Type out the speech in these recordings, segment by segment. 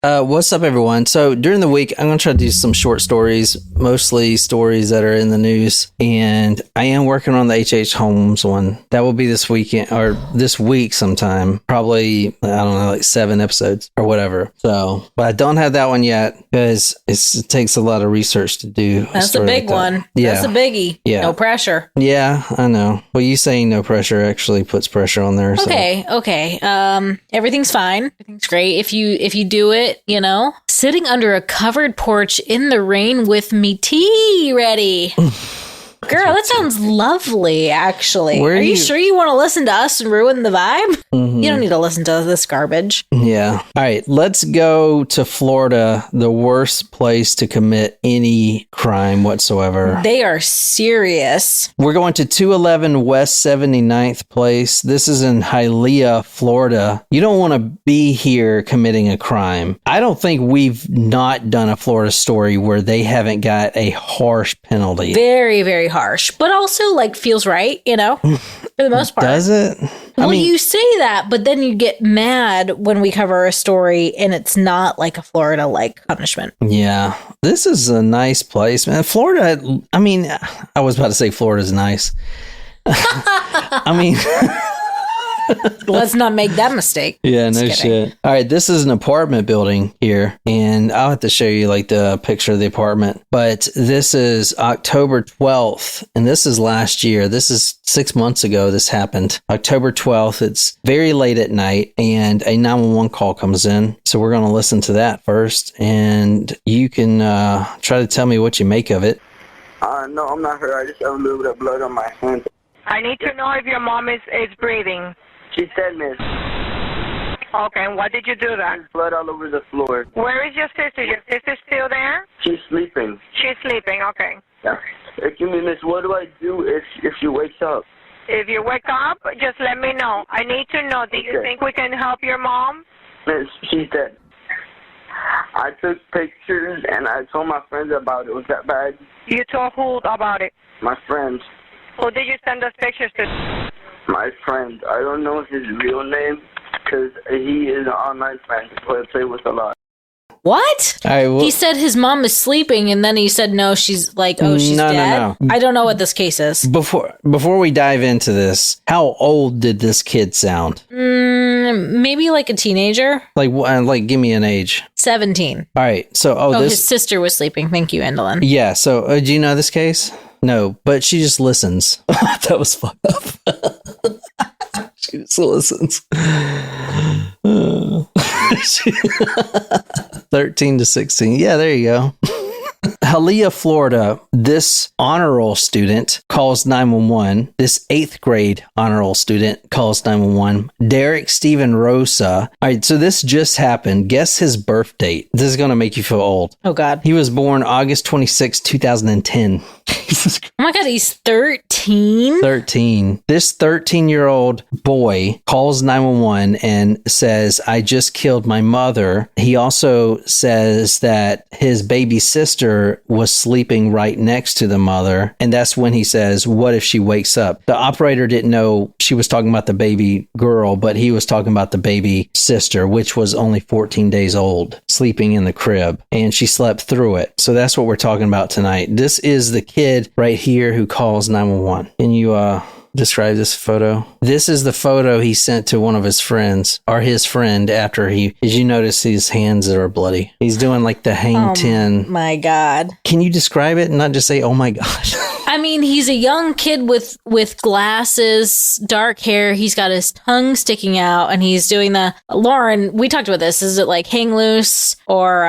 What's up, everyone? So during the week, I'm going to try to do some short stories, mostly stories that are in the news. And I am working on the H.H. Holmes one. That will be this weekend or this week sometime. Probably, I don't know, like 7 episodes or whatever. So, but I don't have that one yet because it takes a lot of research to do. That's a big one. Yeah. That's a biggie. Yeah. No pressure. Yeah, I know. Well, you saying no pressure actually puts pressure on there. Okay. Everything's fine. Everything's great. If you do it, sitting under a covered porch in the rain with me tea ready. Girl, that sounds lovely, actually. Are you sure you want to listen to us and ruin the vibe? Mm-hmm. You don't need to listen to this garbage. Yeah. All right, let's go to Florida, the worst place to commit any crime whatsoever. They are serious. We're going to 211 West 79th Place. This is in Hialeah, Florida. You don't want to be here committing a crime. I don't think we've not done a Florida story where they haven't got a harsh penalty. Very, very harsh, but also feels right, for the most part. Does it? Well, you say that, but then you get mad when we cover a story and it's not like a Florida-like punishment. Yeah. This is a nice place, man. Florida, I was about to say Florida's nice. Let's not make that mistake. Yeah, no shit. All right, this is an apartment building here, and I'll have to show you the picture of the apartment. But this is October 12th, and this is last year. This is 6 months ago this happened. October 12th, it's very late at night, and a 911 call comes in. So we're going to listen to that first, and you can try to tell me what you make of it. No, I'm not her. I just have a little bit of blood on my hand. I need to know if your mom is breathing. She said, miss. Okay, and what did you do then? There's blood all over the floor. Where is your sister? Your sister still there? She's sleeping. She's sleeping, okay. Yeah. Excuse me, miss, what do I do if she wakes up? If you wake up, just let me know. I need to know. Do you think we can help your mom? Miss, she's dead. I took pictures and I told my friends about it. Was that bad? You told who about it? My friends. Who did you send those pictures to? My friend. I don't know his real name because he is an online friend who I play with a lot. What? He said his mom is sleeping, and then he said no. She's dead. No. I don't know what this case is. Before we dive into this, how old did this kid sound? Maybe like a teenager. Give me an age. 17. All right. So, his sister was sleeping. Thank you, Endolin. Yeah. So, do you know this case? No, but she just listens. That was fucked up. She just listens. 13 to 16. Yeah, there you go. Hialeah, Florida, this honor roll student calls 911. This 8th grade honor roll student calls 911. Derek Stephen Rosa. All right, so this just happened. Guess his birth date. This is going to make you feel old. Oh, God. He was born August 26, 2010. Oh, my God, he's 13? 13. This 13-year-old boy calls 911 and says, I just killed my mother. He also says that his baby sister was sleeping right next to the mother. And that's when he says, what if she wakes up? The operator didn't know she was talking about the baby girl, but he was talking about the baby sister, which was only 14 days old, sleeping in the crib. And she slept through it. So that's what we're talking about tonight. This is the kid right here who calls 911. Can you describe this photo? This is the photo he sent to one of his friends, or his friend, after did you notice his hands that are bloody? He's doing the hang 10. Oh my God. Can you describe it and not just say, oh my God? I mean, he's a young kid with glasses, dark hair. He's got his tongue sticking out, and he's doing Lauren, we talked about this. Is it hang loose or...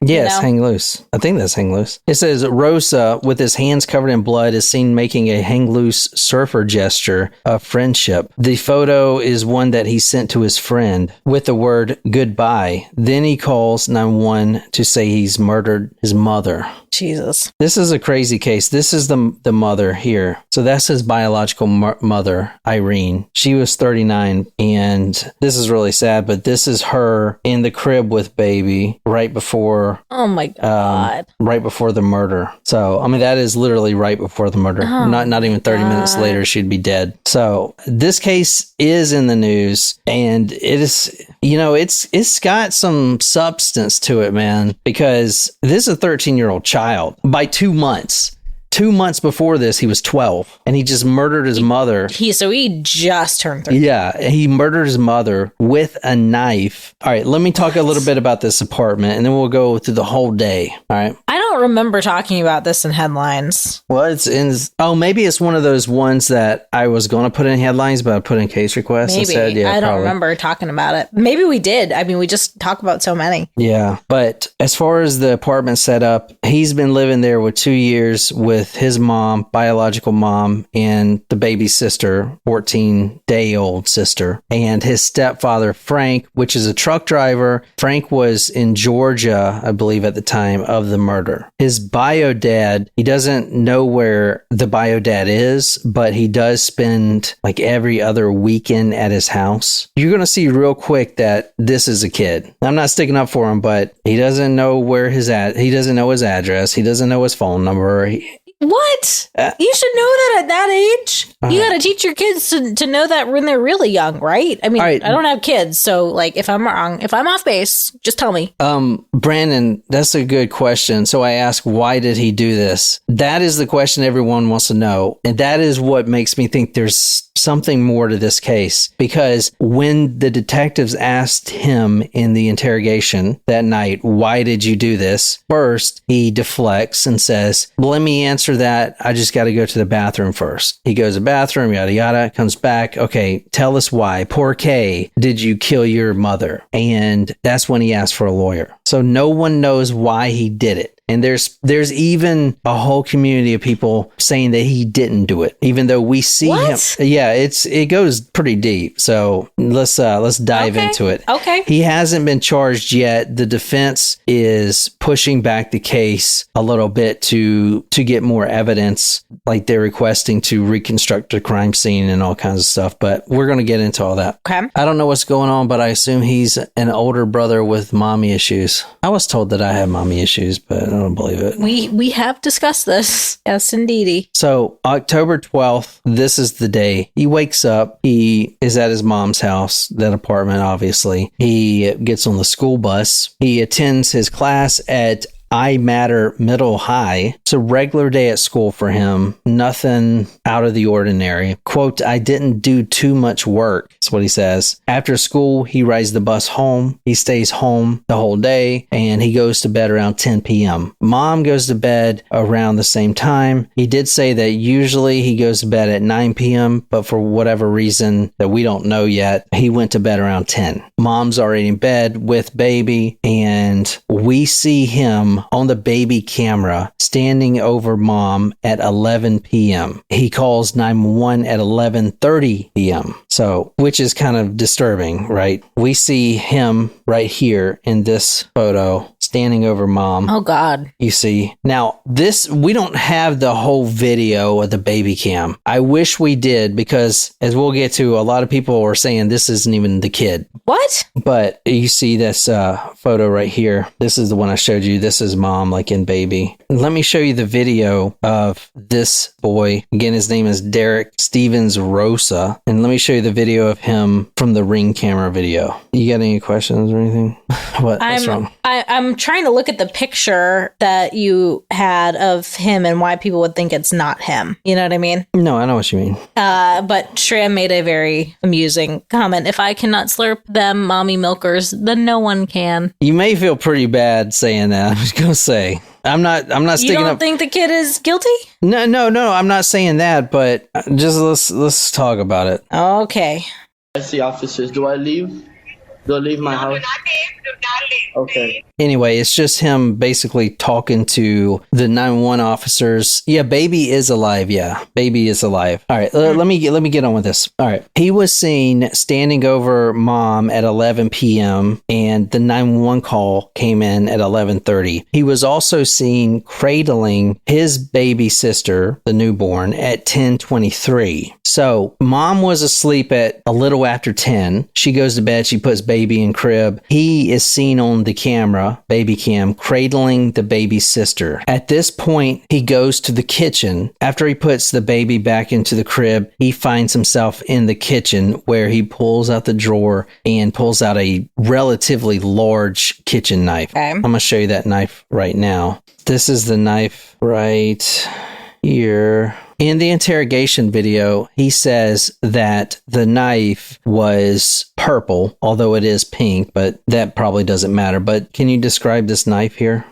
Yes, hang loose. I think that's hang loose. It says Rosa, with his hands covered in blood, is seen making a hang loose surfer gesture of friendship. The photo is one that he sent to his friend with the word goodbye. Then he calls 911 to say he's murdered his mother. Jesus. This is a crazy case. This is the the mother here. So that's his biological mother, Irene. She was 39, and this is really sad, but this is her in the crib with baby right before. Oh my God. Right before the murder. So, I mean, that is literally right before the murder. Oh not even 30 minutes later, she'd be dead. So this case is in the news, and it is, it's got some substance to it, man, because this is a 13-year-old child by 2 months. 2 months before this, he was 12, and he just murdered his mother. So he just turned 13. Yeah, he murdered his mother with a knife. All right, let me talk a little bit about this apartment, and then we'll go through the whole day. All right. I don't remember talking about this in headlines. Well, it's in. Oh, maybe it's one of those ones that I was going to put in headlines, but I put in case requests Maybe. instead. Yeah, I don't probably. remember talking about it. Maybe we did. I mean, we just talk about so many. Yeah, but as far as the apartment set up, he's been living there with 2 years with his mom, biological mom, and the baby sister, 14-day-old sister, and his stepfather, Frank, which is a truck driver. Frank was in Georgia, I believe, at the time of the murder. His bio dad, he doesn't know where the bio dad is, but he does spend like every other weekend at his house. You're going to see real quick that this is a kid. I'm not sticking up for him, but he doesn't know where he doesn't know his address. He doesn't know his phone number. What? You should know that at that age. You got to teach your kids to know that when they're really young, right? I mean, I don't have kids, so like if I'm wrong, if I'm off base, just tell me. Brandon, that's a good question. So I ask, why did he do this? That is the question everyone wants to know. And that is what makes me think there's something more to this case, because when the detectives asked him in the interrogation that night, why did you do this? First, he deflects and says, let me answer that. I just got to go to the bathroom first. He goes to the bathroom, yada, yada, comes back. Okay, tell us why. Por qué did you kill your mother? And that's when he asked for a lawyer. So no one knows why he did it. And there's even a whole community of people saying that he didn't do it, even though we see him. Yeah, it goes pretty deep. So let's dive into it. Okay. He hasn't been charged yet. The defense is pushing back the case a little bit to get more evidence, like they're requesting to reconstruct the crime scene and all kinds of stuff. But we're going to get into all that. Okay. I don't know what's going on, but I assume he's an older brother with mommy issues. I was told that I have mommy issues, but I don't believe it. We have discussed this. Yes, indeedy. So October 12th, this is the day. He wakes up. He is at his mom's house, that apartment, obviously. He gets on the school bus. He attends his class at I Matter Middle High. It's a regular day at school for him. Nothing out of the ordinary. Quote, I didn't do too much work. That's what he says. After school, he rides the bus home. He stays home the whole day, and he goes to bed around 10 p.m. Mom goes to bed around the same time. He did say that usually he goes to bed at 9 p.m., but for whatever reason that we don't know yet, he went to bed around 10. Mom's already in bed with baby, and we see him on the baby camera standing over mom at 11 p.m. He calls 911 at 11:30 p.m. So, which is kind of disturbing, right? We see him right here in this photo standing over mom. Oh God. You see. Now, we don't have the whole video of the baby cam. I wish we did, because as we'll get to, a lot of people are saying this isn't even the kid. What? But you see this photo right here. This is the one I showed you. This is mom, like in baby. Let me show you the video of this boy. Again, his name is Derek Stevens Rosa. And let me show you the video of him from the Ring camera video. You got any questions or anything? What's wrong? I'm trying to look at the picture that you had of him and why people would think it's not him. You know what I mean? No, I know what you mean. But Shreya made a very amusing comment. If I cannot slurp them mommy milkers, then no one can. You may feel pretty bad saying that. I was going to say. I'm not sticking up. You don't think the kid is guilty? No. I'm not saying that, but just let's talk about it. Okay. I see officers. Do I leave? Don't leave my No, house. do not leave. Do not leave. Okay. Anyway, it's just him basically talking to the 911 officers. Yeah, baby is alive. Yeah, baby is alive. All right, let me get on with this. All right, he was seen standing over mom at 11 p.m. and the 911 call came in at 11:30. He was also seen cradling his baby sister, the newborn, at 10:23. So mom was asleep at a little after 10. She goes to bed. She puts baby in crib. He is seen on the camera, baby cam, cradling the baby's sister. At this point, he goes to the kitchen. After he puts the baby back into the crib, he finds himself in the kitchen where he pulls out the drawer and pulls out a relatively large kitchen knife. Okay. I'm going to show you that knife right now. This is the knife right here. In the interrogation video, he says that the knife was purple, although it is pink, but that probably doesn't matter. But can you describe this knife here?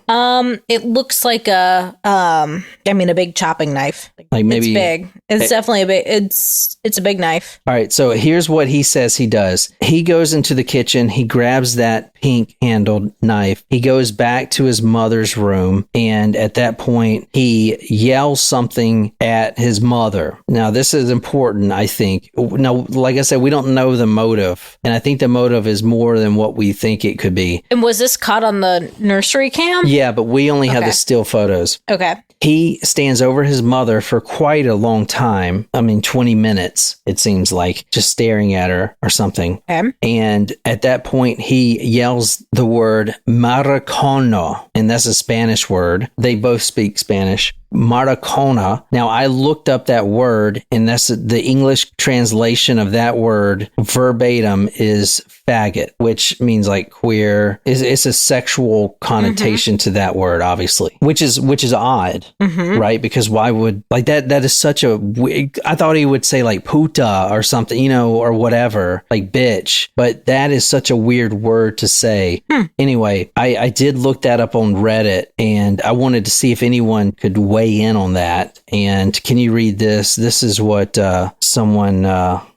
It looks like a big chopping knife. Like maybe it's big. It's definitely a big. It's a big knife. All right, so here's what he says he does. He goes into the kitchen, he grabs that pink handled knife, he goes back to his mother's room, and at that point, he yells something at his mother. Now, this is important, I think. Now, like I said, we don't know the motive, and I think the motive is more than what we think it could be. And was this caught on the nursery cam? Yeah, but we only have Okay. the still photos. Okay. He stands over his mother for quite a long time. 20 minutes, it seems like, just staring at her or something. Okay. And at that point, he yells the word maricono, and that's a Spanish word. They both speak Spanish. Maricona. Now, I looked up that word, and that's the English translation of that word verbatim is faggot, which means like queer. It's a sexual connotation to that word, obviously, which is odd, right? Because why would like that? That is such a. I thought he would say like puta or something, or whatever, like bitch. But that is such a weird word to say. Anyway, I did look that up on Reddit, and I wanted to see if anyone could weigh in on that. And can you read this? This is what someone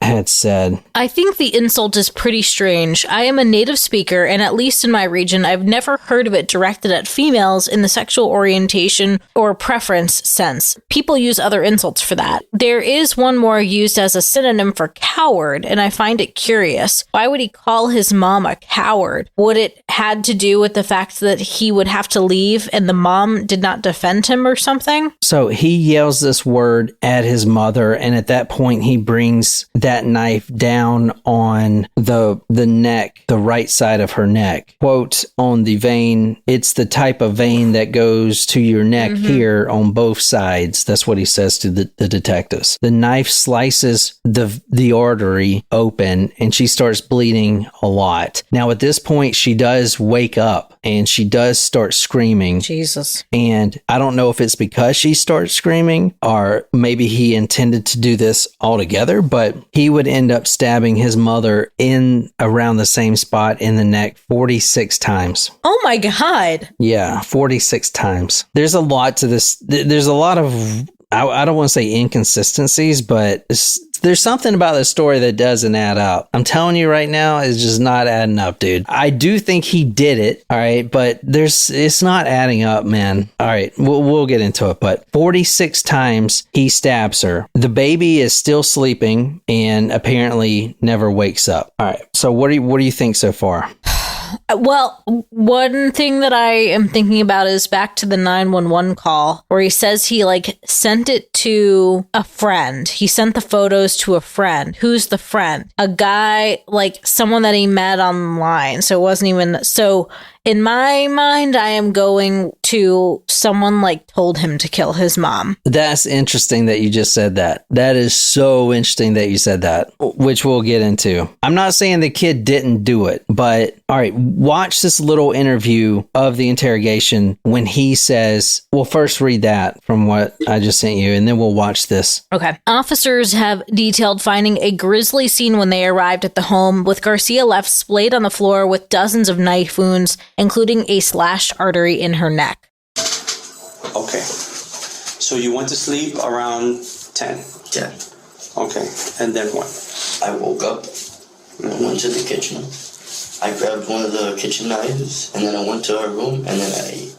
had said. I think the insult is pretty strange. I am a native speaker, and at least in my region, I've never heard of it directed at females in the sexual orientation or preference sense. People use other insults for that. There is one more used as a synonym for coward, and I find it curious. Why would he call his mom a coward? Would it had to do with the fact that he would have to leave and the mom did not defend him or something? So he yells this word at his mother, and at that point he brings that knife down on the neck, the right side of her neck. Quote on the vein, it's the type of vein that goes to your neck here on both sides. That's what he says to the detectives. The knife slices the artery open, and she starts bleeding a lot. Now at this point she does wake up, and she does start screaming. Jesus. And I don't know if it's because she starts screaming or maybe he intended to do this altogether, but he would end up stabbing his mother in around the same spot in the neck 46 times. Oh my God. Yeah, 46 times. There's a lot to this. There's a lot of, I don't want to say inconsistencies, but there's something about this story that doesn't add up. I'm telling you right now, it's just not adding up, dude. I do think he did it, all right, but it's not adding up, man. All right, we'll get into it, but 46 times he stabs her. The baby is still sleeping and apparently never wakes up. All right, so what do you think so far? Well, one thing that I am thinking about is back to the 911 call where he says he sent it to a friend. He sent the photos to a friend. Who's the friend? A guy, someone that he met online. So it wasn't even so. In my mind, I am going to someone told him to kill his mom. That's interesting that you just said that. That is so interesting that you said that, which we'll get into. I'm not saying the kid didn't do it, but all right, watch this little interview of the interrogation when he says, well, first read that from what I just sent you, and then we'll watch this. Okay. Officers have detailed finding a grisly scene when they arrived at the home with Garcia left splayed on the floor with dozens of knife wounds, including a slashed artery in her neck. Okay. So you went to sleep around 10? 10. Okay. And then what? I woke up, I went to the kitchen, I grabbed one of the kitchen knives, and then I went to her room, and then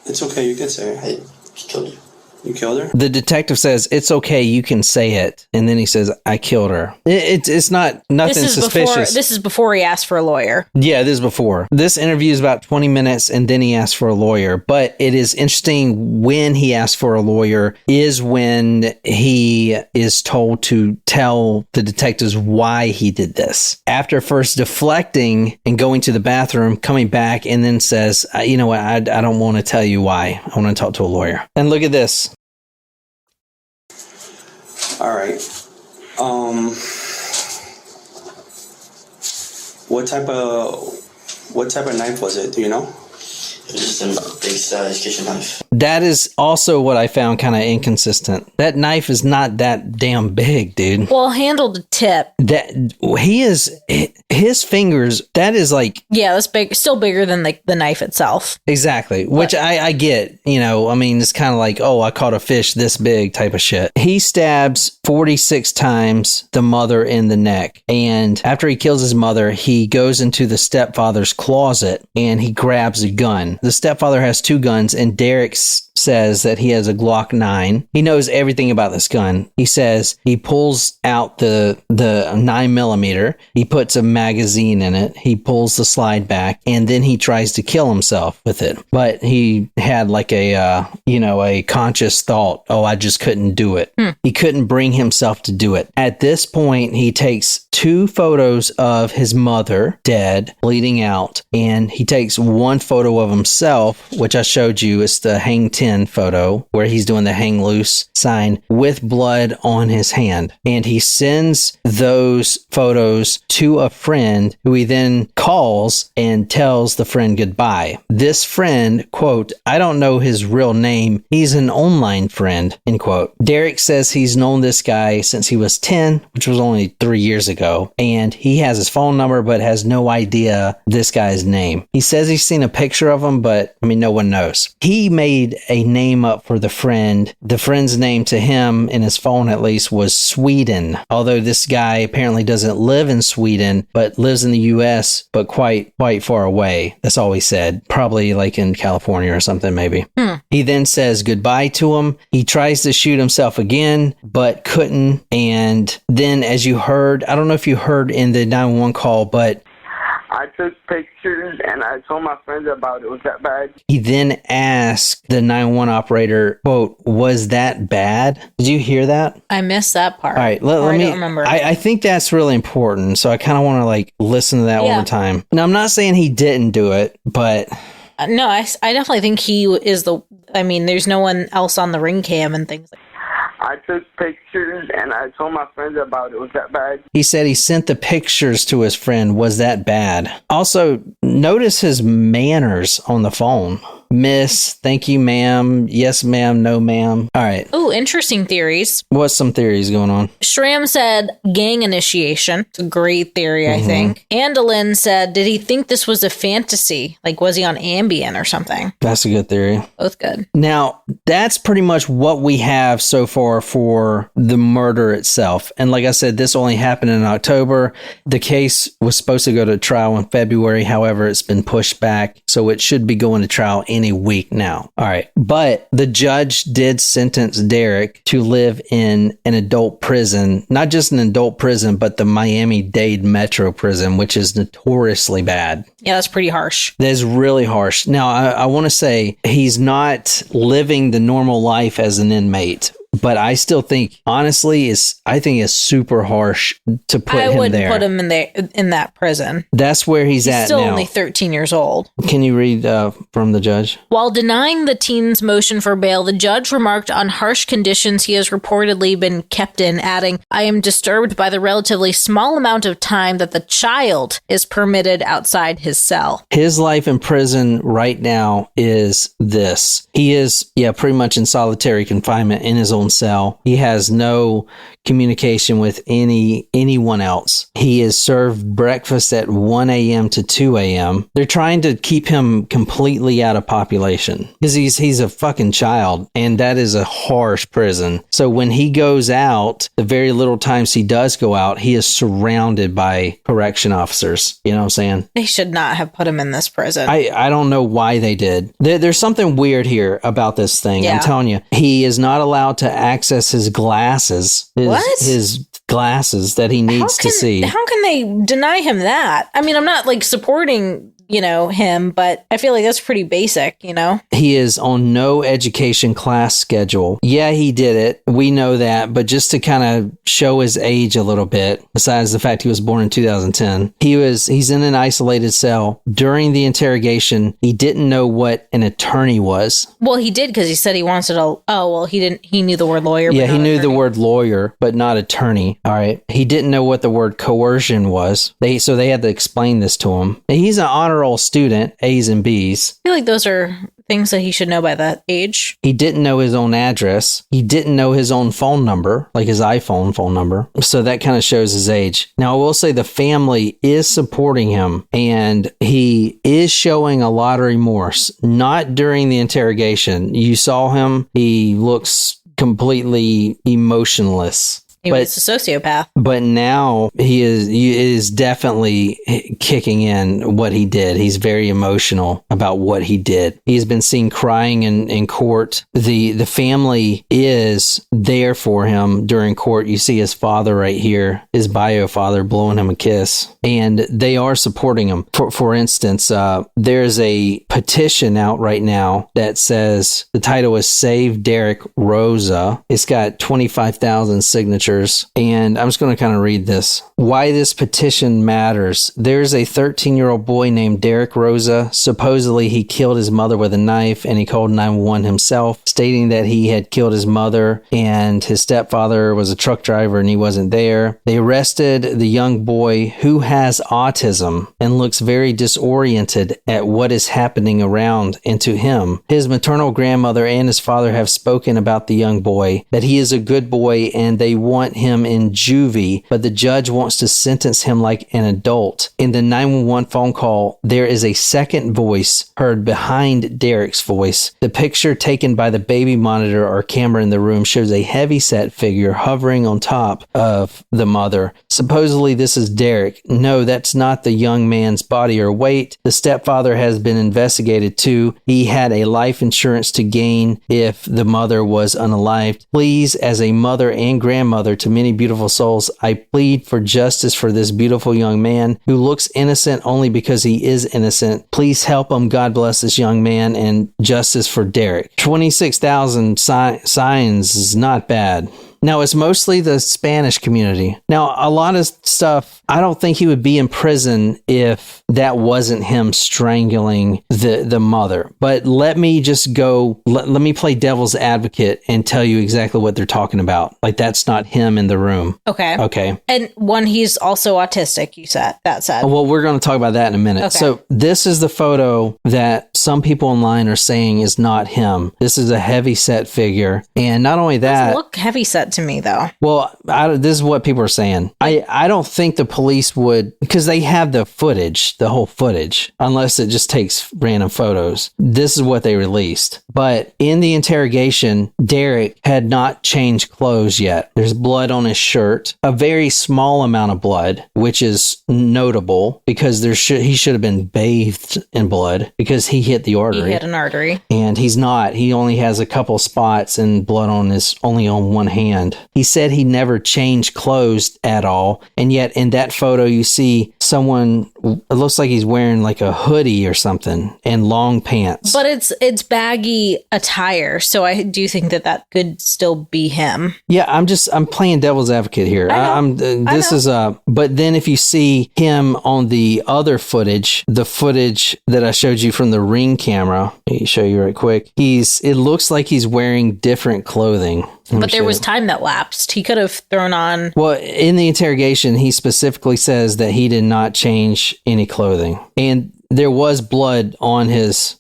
It's okay, you can say it. I killed her. You killed her? The detective says, it's okay, you can say it. And then he says, I killed her. It's not nothing suspicious. This is before he asked for a lawyer. Yeah, this is before. This interview is about 20 minutes, and then he asked for a lawyer. But it is interesting when he asked for a lawyer is when he is told to tell the detectives why he did this. After first deflecting and going to the bathroom, coming back, and then says, you know what, I don't want to tell you why. I want to talk to a lawyer. And look at this. All right. What type of knife was it? Do you know? It was just a big size kitchen knife. That is also what I found kind of inconsistent. That knife is not that damn big, dude. Well, handle to tip. His fingers, that is like... Yeah, that's big, still bigger than the knife itself. Exactly, which I get, you know, I mean, it's kind of like, oh, I caught a fish this big type of shit. He stabs 46 times the mother in the neck. And after he kills his mother, he goes into the stepfather's closet and he grabs a gun. The stepfather has two guns, and Derek says that he has a Glock 9. He knows everything about this gun. He says he pulls out the 9mm. He puts a magazine in it. He pulls the slide back, and then he tries to kill himself with it. But he had like a conscious thought, oh, I just couldn't do it. He couldn't bring himself to do it. At this point, he takes 2 photos of his mother dead, bleeding out, and he takes one photo of himself, which I showed you. It's the hang 10 photo where he's doing the hang loose sign with blood on his hand. And he sends those photos to a friend who he then calls and tells the friend goodbye. This friend, quote, I don't know his real name. He's an online friend, end quote. Derek says he's known this guy since he was 10, which was only 3 years ago. And he has his phone number, but has no idea this guy's name. He says he's seen a picture of him, but I mean, no one knows. He made a name up for the friend. The friend's name to him, in his phone at least, was Sweden. Although this guy apparently doesn't live in Sweden, but lives in the US, but quite far away. That's all he said. Probably like in California or something, maybe. He then says goodbye to him. He tries to shoot himself again, but couldn't. And then, as you heard, I don't know if you heard in the 911 call, but I took pictures and I told my friends about it. Was that bad? he then asked the 911 operator, quote, was that bad? Did you hear that? I missed that part. All right, let me. I don't remember. I think that's really important. So I kind of want to like listen to that one more time. Now, I'm not saying he didn't do it, but no, I definitely think he is there's no one else on the ring cam and things like that. I took pictures and I told my friends about it. Was that bad? he said he sent the pictures to his friend. Was that bad? Also, notice his manners on the phone. Miss, thank you, ma'am. Yes, ma'am. No, ma'am. All right. Ooh, interesting theories. What's some theories going on? Shram said gang initiation. It's a great theory, I think. Andalin said, did he think this was a fantasy? Like, was he on Ambien or something? That's a good theory. Both good. Now, that's pretty much what we have so far for the murder itself. And like I said, this only happened in October. The case was supposed to go to trial in February. However, it's been pushed back. So it should be going to trial any week now. All right. But the judge did sentence Derek to live in an adult prison, not just an adult prison, but the Miami-Dade Metro Prison, which is notoriously bad. Yeah, that's pretty harsh. That is really harsh. Now, I want to say he's not living the normal life as an inmate. But I still think, honestly, I think it's super harsh to put him there. I wouldn't put him in that prison. That's where he's at now. He's still only 13 years old. Can you read from the judge? While denying the teen's motion for bail, the judge remarked on harsh conditions he has reportedly been kept in, adding, I am disturbed by the relatively small amount of time that the child is permitted outside his cell. His life in prison right now is this. He is, pretty much in solitary confinement in his own own cell. He has no communication with anyone else. He is served breakfast at 1 a.m. to 2 a.m. They're trying to keep him completely out of population because he's a fucking child, and that is a harsh prison. So when he goes out, the very little times he does go out, he is surrounded by correction officers. You know what I'm saying? They should not have put him in this prison. I don't know why they did. There's something weird here about this thing. Yeah. I'm telling you. He is not allowed to access his glasses. His glasses that he needs to see. How can they deny him that? I mean, I'm not like supporting, him, but I feel like that's pretty basic, He is on no education class schedule. Yeah, he did it. We know that, but just to kind of show his age a little bit, besides the fact he was born in 2010, he's in an isolated cell. During the interrogation, he didn't know what an attorney was. Well, he did because he said he wanted he knew the word lawyer. Yeah, he knew attorney. the word lawyer, but not attorney. All right. He didn't know what the word coercion was. So they had to explain this to him. He's an honor roll student, A's and B's. I feel like those are things that he should know by that age. He didn't know his own address. He didn't know his own phone number, like his iPhone phone number. So that kind of shows his age. Now, I will say the family is supporting him, and he is showing a lot of remorse. Not during the interrogation. You saw him. He looks completely emotionless. He was a sociopath. But now he is definitely kicking in what he did. He's very emotional about what he did. He's been seen crying in court. The family is there for him during court. You see his father right here, his bio father blowing him a kiss. And they are supporting him. For instance, there's a petition out right now that says, the title is Save Derek Rosa. It's got 25,000 signatures. And I'm just going to kind of read this. Why this petition matters. There's a 13-year-old boy named Derek Rosa. Supposedly he killed his mother with a knife, and he called 911 himself, stating that he had killed his mother and his stepfather was a truck driver and he wasn't there. They arrested the young boy, who has autism and looks very disoriented at what is happening around and to him. His maternal grandmother and his father have spoken about the young boy, that he is a good boy and they want him in juvie, but the judge wants to sentence him like an adult. In the 911 phone call, there is a second voice heard behind Derek's voice. The picture taken by the baby monitor or camera in the room shows a heavy-set figure hovering on top of the mother. Supposedly this is Derek. No, that's not the young man's body or weight. The stepfather has been investigated too. He had a life insurance to gain if the mother was unalived. Please, as a mother and grandmother to many beautiful souls, I plead for justice for this beautiful young man who looks innocent only because he is innocent. Please help him. God bless this young man, and justice for Derek. 26,000 signs is not bad. Now, it's mostly the Spanish community. Now, a lot of stuff, I don't think he would be in prison if that wasn't him strangling the mother. But let me just go, let me play devil's advocate and tell you exactly what they're talking about. Like, that's not him in the room. Okay. And he's also autistic, you said. Well, we're going to talk about that in a minute. Okay. So this is the photo that some people online are saying is not him. This is a heavy-set figure. And not only that... Doesn't look heavy-set to me, though. Well, this is what people are saying. I don't think the police would, because they have the footage, the whole footage, unless it just takes random photos. This is what they released. But in the interrogation, Derek had not changed clothes yet. There's blood on his shirt, a very small amount of blood, which is notable because he should have been bathed in blood because he hit the artery. He hit an artery. And he's not. He only has a couple spots and blood only on one hand. He said he never changed clothes at all. And yet in that photo, you see someone, it looks like he's wearing like a hoodie or something and long pants. But it's baggy attire. So I do think that could still be him. Yeah, I'm playing devil's advocate here. But then if you see him on the other footage, the footage that I showed you from the Ring camera, let me show you right quick. It looks like he's wearing different clothing. But there was time that lapsed. He could have thrown on... Well, in the interrogation, he specifically says that he did not change any clothing. And there was blood on his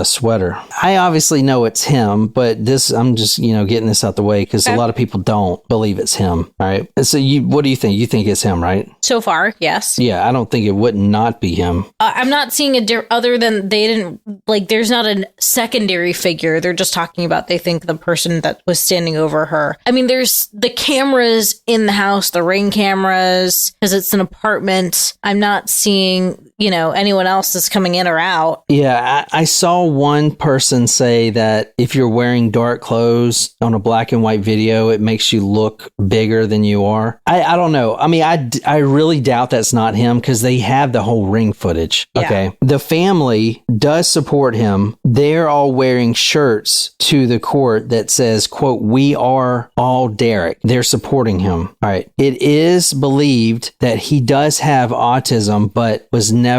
sweater. I obviously know it's him, but I'm just, getting this out the way because a lot of people don't believe it's him. All right. So what do you think? You think it's him, right? So far, yes. Yeah, I don't think it would not be him. I'm not seeing other than they didn't, there's not a secondary figure. They're just talking about they think the person that was standing over her. I mean, there's the cameras in the house, the Ring cameras, because it's an apartment. I'm not seeing, anyone else that's coming in or out. Yeah, I saw one person say that if you're wearing dark clothes on a black and white video, it makes you look bigger than you are. I don't know. I mean, I really doubt that's not him because they have the whole Ring footage. Yeah. Okay. The family does support him. They're all wearing shirts to the court that says, quote, "We are all Derek." They're supporting him. All right. It is believed that he does have autism, but was never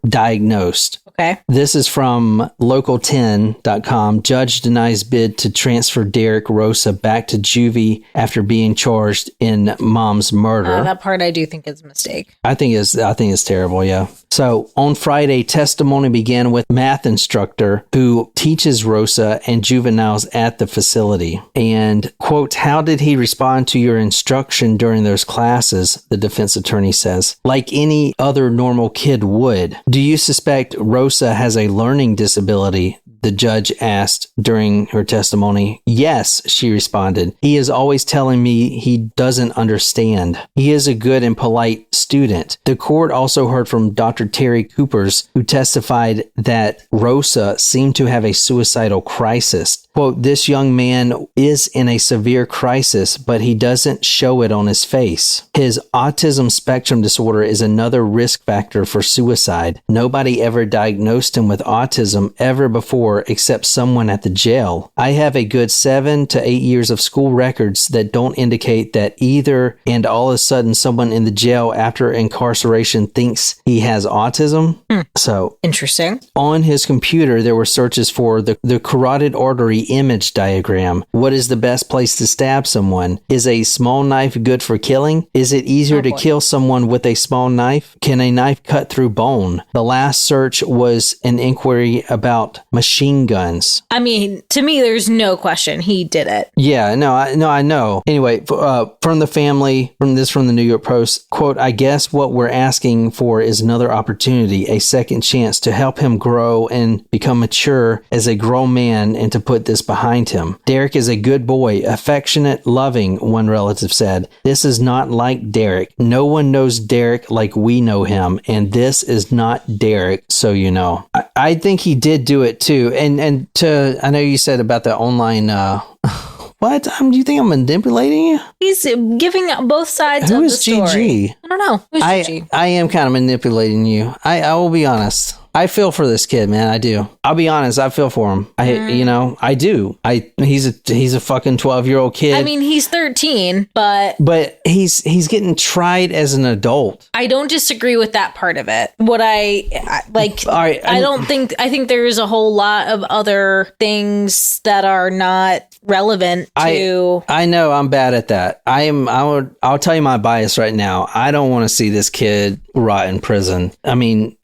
diagnosed. Okay. This is from local10.com. Judge denies bid to transfer Derek Rosa back to juvie after being charged in mom's murder. That part I do think is a mistake. I think it's terrible, yeah. So on Friday, testimony began with math instructor who teaches Rosa and juveniles at the facility. And, quote, "How did he respond to your instruction during those classes?" the defense attorney says. "Like any other normal kid would. Do you suspect Rosa has a learning disability?" the judge asked during her testimony. "Yes," she responded. "He is always telling me he doesn't understand. He is a good and polite student." The court also heard from Dr. Terry Coopers, who testified that Rosa seemed to have a suicidal crisis. Quote, "This young man is in a severe crisis, but he doesn't show it on his face. His autism spectrum disorder is another risk factor for suicide. Nobody ever diagnosed him with autism ever before except someone at the jail. I have a good 7 to 8 years of school records that don't indicate that either, and all of a sudden someone in the jail after incarceration thinks he has autism." So interesting. On his computer, there were searches for the carotid artery image diagram. What is the best place to stab someone? Is a small knife good for killing? Is it easier to kill someone with a small knife? Can a knife cut through bone? The last search was an inquiry about machine guns. I mean, to me, there's no question he did it. Yeah, I know. Anyway, from the family, from the New York Post, quote, "I guess what we're asking for is another opportunity, a second chance to help him grow and become mature as a grown man and to put this behind him. Derek is a good boy, affectionate, loving," one relative said. "This is not like Derek. No one knows Derek like we know him, and this is not Derek, so you know." I think he did do it too. And I know you said about the online, what? Do you think I'm manipulating you? He's giving both sides of the story. Who is GG? I don't know. Who's GG? I am kind of manipulating you. I will be honest. I feel for this kid, man. I do. I'll be honest. I feel for him. I do. He's a fucking 12-year-old kid. I mean, he's 13, but he's getting tried as an adult. I don't disagree with that part of it. What I like, all right, I think there is a whole lot of other things that are not relevant to. I know I'm bad at that. I'll tell you my bias right now. I don't want to see this kid rot in prison. I mean,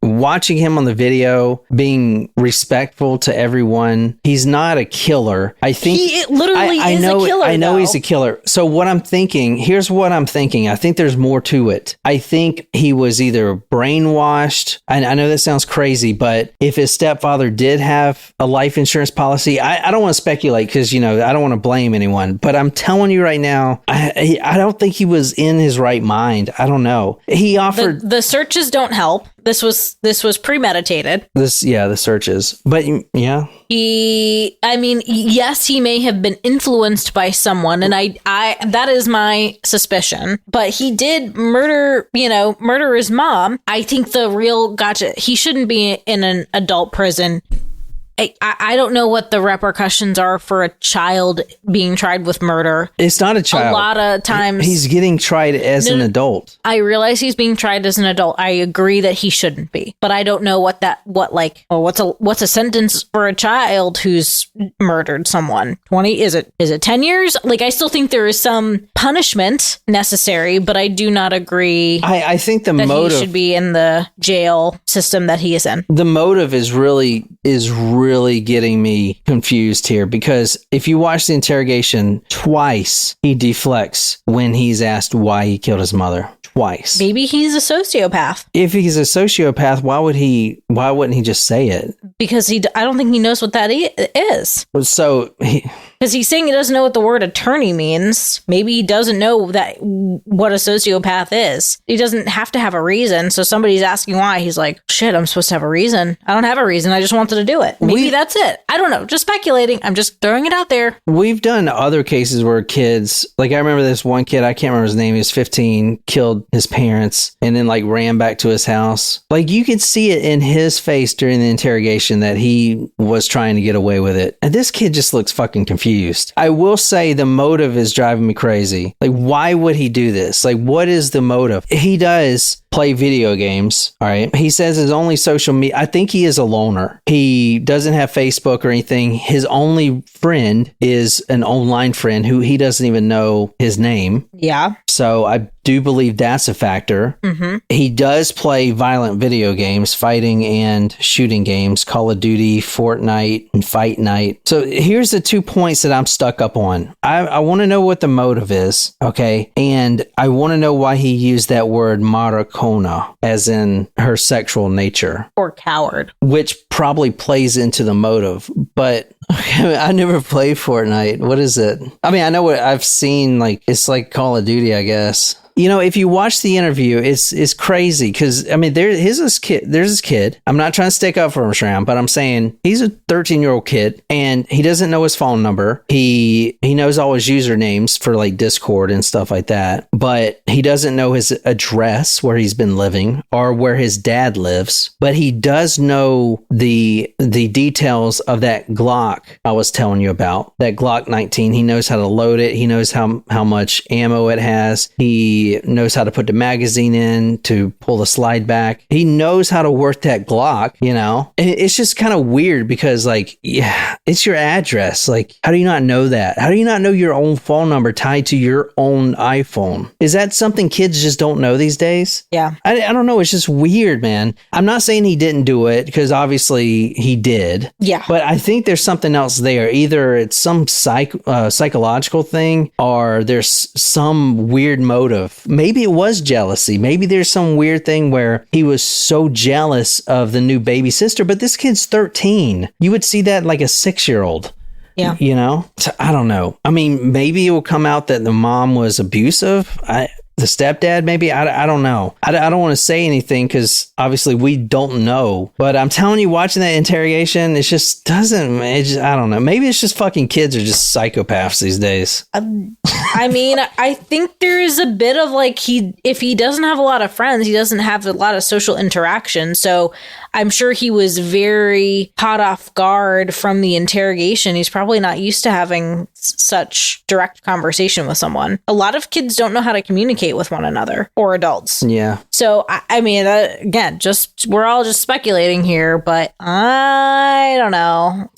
watching him on the video, being respectful to everyone. He's not a killer. I think he literally is a killer. I know though. He's a killer. So here's what I'm thinking. I think there's more to it. I think he was either brainwashed. I know that sounds crazy, but if his stepfather did have a life insurance policy, I don't want to speculate because, I don't want to blame anyone, but I'm telling you right now, I don't think he was in his right mind. I don't know. He offered the searches don't help. This was premeditated. The searches. But yeah. Yes, he may have been influenced by someone, and I that is my suspicion. But he did murder his mom. I think the real gotcha. He shouldn't be in an adult prison. I don't know what the repercussions are for a child being tried with murder. It's not a child. A lot of times he's getting tried as an adult. I realize he's being tried as an adult. I agree that he shouldn't be, but I don't know what's a sentence for a child who's murdered someone. 20? Is it 10 years? Like, I still think there is some punishment necessary, but I do not agree. I think the that motive he should be in the jail system that he is in. The motive is really getting me confused here, because if you watch the interrogation, twice he deflects when he's asked why he killed his mother. Twice. Maybe he's a sociopath. If he's a sociopath, why wouldn't he just say it? Because I don't think he knows what that is. So because he's saying he doesn't know what the word attorney means. Maybe he doesn't know what a sociopath is. He doesn't have to have a reason. So somebody's asking why. He's like, shit, I'm supposed to have a reason. I don't have a reason. I just wanted to do it. Maybe that's it. I don't know. Just speculating. I'm just throwing it out there. We've done other cases where kids, like I remember this one kid, I can't remember his name. He was 15, killed his parents, and then like ran back to his house. Like you could see it in his face during the interrogation that he was trying to get away with it. And this kid just looks fucking confused. I will say the motive is driving me crazy. Like, why would he do this? Like, what is the motive? He does play video games. All right. He says his only social media, I think he is a loner. He doesn't have Facebook or anything. His only friend is an online friend who he doesn't even know his name. Yeah. So I do believe that's a factor. Mm-hmm. He does play violent video games, fighting and shooting games, Call of Duty, Fortnite, and Fight Night. So here's the 2 points that I'm stuck up on. I want to know what the motive is, okay? And I want to know why he used that word maricona, as in her sexual nature. Or coward. Which probably plays into the motive. But I never played Fortnite. What is it? I mean, I know what I've seen. Like, it's like Call of Duty, I guess. You know, if you watch the interview, it's crazy because, I mean, there's this kid. I'm not trying to stick up for him, Shram, but I'm saying he's a 13-year-old kid and he doesn't know his phone number. He knows all his usernames for like Discord and stuff like that, but he doesn't know his address where he's been living or where his dad lives. But he does know the details of that Glock I was telling you about, that Glock 19. He knows how to load it. He knows how much ammo it has. He knows how to put the magazine in to pull the slide back. He knows how to work that Glock, you know? And it's just kind of weird because, like, yeah, it's your address. Like, how do you not know that? How do you not know your own phone number tied to your own iPhone? Is that something kids just don't know these days? Yeah. I don't know. It's just weird, man. I'm not saying he didn't do it because obviously he did. Yeah. But I think there's something else there. Either it's some psychological thing or there's some weird motive. Maybe it was jealousy. Maybe there's some weird thing where he was so jealous of the new baby sister, but this kid's 13. You would see that like a 6-year-old. Yeah. You know? So, I don't know. I mean, maybe it will come out that the mom was abusive. The stepdad, maybe? I don't know. I don't want to say anything because obviously we don't know. But I'm telling you, watching that interrogation, it just doesn't, I don't know. Maybe it's just fucking kids are just psychopaths these days. I mean, I think there is a bit of like, if he doesn't have a lot of friends, he doesn't have a lot of social interaction. So I'm sure he was very caught off guard from the interrogation. He's probably not used to having such direct conversation with someone. A lot of kids don't know how to communicate with one another or adults. Yeah. So, I mean, again, we're all just speculating here, but I don't know.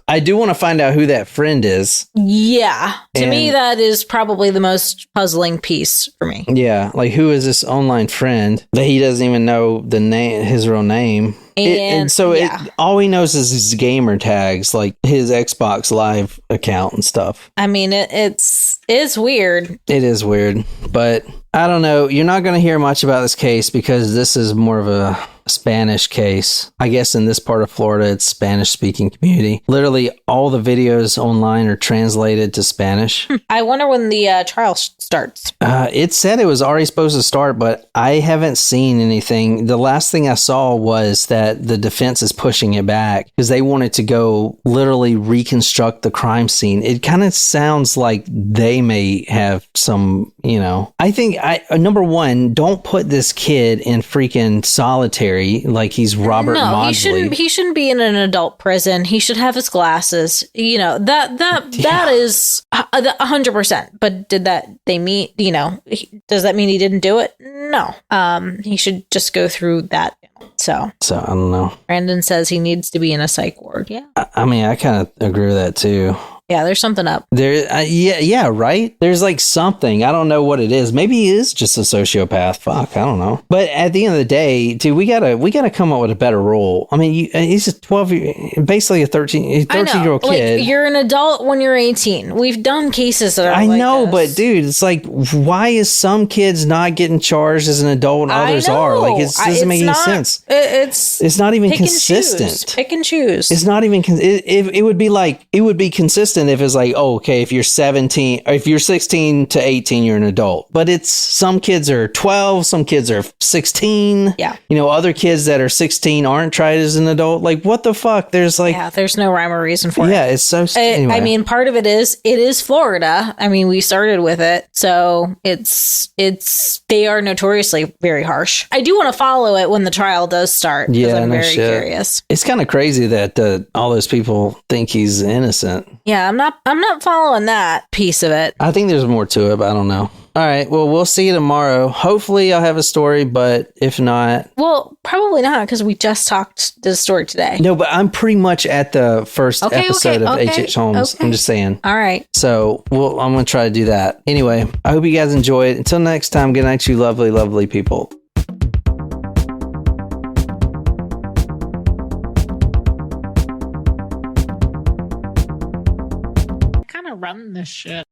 I do want to find out who that friend is. Yeah. To me, that is probably the most puzzling piece for me. Yeah. Like, who is this online friend that he doesn't even know his real name? And so all he knows is his gamer tags, like his Xbox Live account and stuff. I mean, it's weird. It is weird, but I don't know. You're not going to hear much about this case because this is more of a Spanish case. I guess in this part of Florida, it's Spanish-speaking community. Literally, all the videos online are translated to Spanish. I wonder when the trial starts. It said it was already supposed to start, but I haven't seen anything. The last thing I saw was that the defense is pushing it back because they wanted to go literally reconstruct the crime scene. It kind of sounds like they may have some, you know. I think, number one, don't put this kid in freaking solitary scary. Like he's Robert No, Maudsley. he shouldn't be in an adult prison. He should have his glasses. You know, that is 100%. But did they meet, you know, does that mean he didn't do it? No. He should just go through that. So I don't know. Brandon says he needs to be in a psych ward. Yeah. I mean, I kind of agree with that too. Yeah, there's something up. There, yeah, right. There's like something. I don't know what it is. Maybe he is just a sociopath. Fuck, I don't know. But at the end of the day, dude, we gotta come up with a better rule. I mean, he's a 12, basically a 13-year-old kid. Like, you're an adult when you're 18. We've done cases that are. I know, but dude, it's like, why is some kids not getting charged as an adult and others are? Like, it doesn't make any sense. It's not even consistent. Pick and choose. It's not even. It would be like it would be consistent if it's like, oh, okay, if you're 17, or if you're 16 to 18, you're an adult. But it's some kids are 12, some kids are 16. Yeah. You know, other kids that are 16 aren't tried as an adult. Like, what the fuck? There's like, there's no rhyme or reason for it. Yeah, it's so. Anyway. I mean, part of it is Florida. I mean, we started with it, so it's they are notoriously very harsh. I do want to follow it when the trial does start. Yeah, I'm very curious. It's kind of crazy that all those people think he's innocent. Yeah, I'm not following that piece of it. I think there's more to it, but I don't know. All right, well, we'll see you tomorrow. Hopefully I'll have a story, but if not... Well, probably not, because we just talked the story today. No, but I'm pretty much at the first episode of H.H. Holmes. Okay. I'm just saying. All right. So I'm going to try to do that. Anyway, I hope you guys enjoy it. Until next time, good night, you lovely, lovely people. Run this shit.